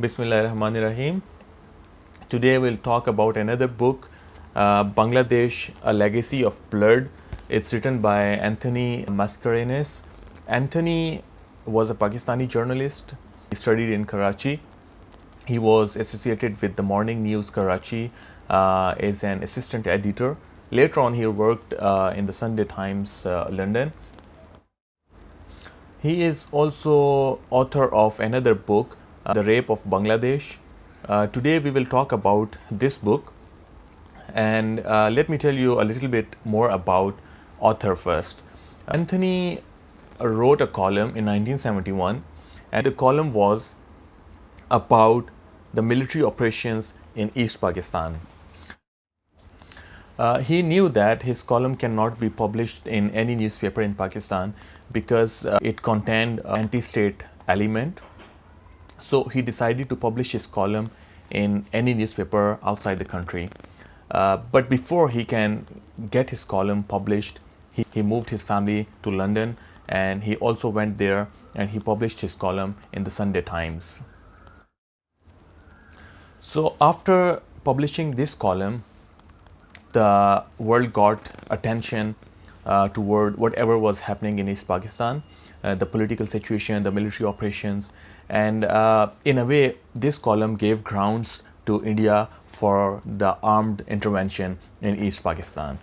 Bismillahirrahmanirrahim. Today we'll talk about another book, Bangladesh, A Legacy of Blood. It's written by Anthony Mascarenhas. Anthony was a Pakistani journalist. He studied in Karachi. He was associated with the Morning News Karachi as an assistant editor. Later on, he worked in the Sunday Times, London. He is also author of another book, The Rape of Bangladesh. Today we will talk about this book, and let me tell you a little bit more about author first. Anthony wrote a column in 1971, and the column was about the military operations in East Pakistan. He knew that his column cannot be published in any newspaper in Pakistan because it contained an anti-state element. So he decided to publish his column in any newspaper outside the country. But before he can get his column published, he moved his family to London, and he also went there and he published his column in the Sunday Times. So after publishing this column, the world got attention toward whatever was happening in East Pakistan, the political situation, the military operations, and in a way, this column gave grounds to India for the armed intervention in East Pakistan.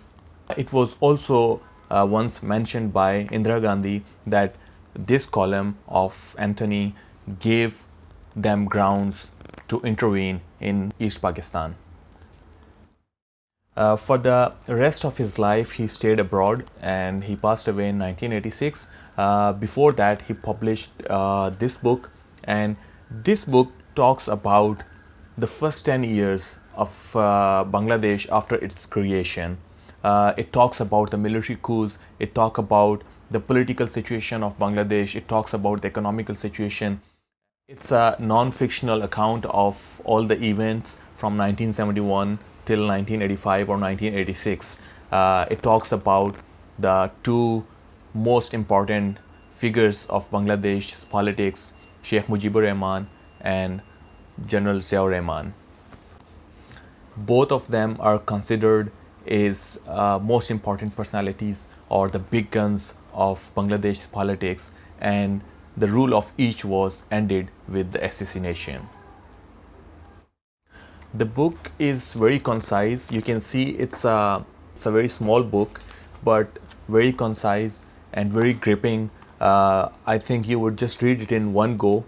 It was also once mentioned by Indira Gandhi that this column of Anthony gave them grounds to intervene in East Pakistan. For the rest of his life, he stayed abroad and he passed away in 1986. Before that, he published this book, and this book talks about the first 10 years of Bangladesh after its creation. It talks about the military coups, it talks about the political situation of Bangladesh, it talks about the economical situation. It's a non-fictional account of all the events from 1971 till 1985 or 1986. It talks about the two most important figures of Bangladesh's politics, Sheikh Mujibur Rahman and General Ziaur Rahman. Both of them are considered as most important personalities or the big guns of Bangladesh's politics, and the rule of each was ended with the assassination. The book is very concise. You can see it's a very small book, but very concise and very gripping. I think you would just read it in one go.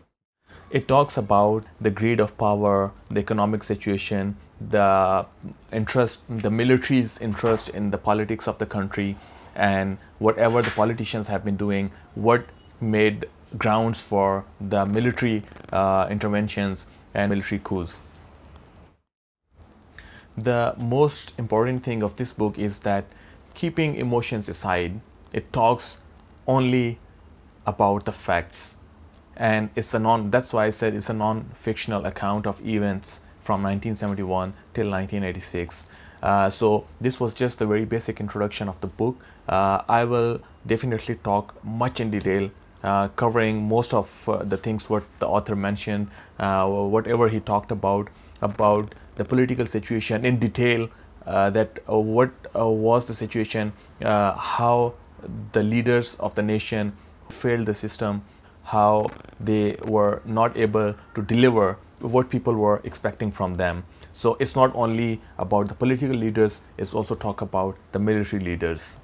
It talks about the greed of power, the economic situation, the interest, the military's interest in the politics of the country, and whatever the politicians have been doing, what made grounds for the military interventions and military coups. The most important thing of this book is that, keeping emotions aside, it talks only about the facts, and that's why I said it's a non-fictional account of events from 1971 till 1986. So this was just a very basic introduction of the book. I will definitely talk much in detail, covering most of the things what the author mentioned, whatever he talked about the political situation in detail, that what was the situation, how the leaders of the nation failed the system, how they were not able to deliver what people were expecting from them. So it's not only about the political leaders, it's also talk about the military leaders.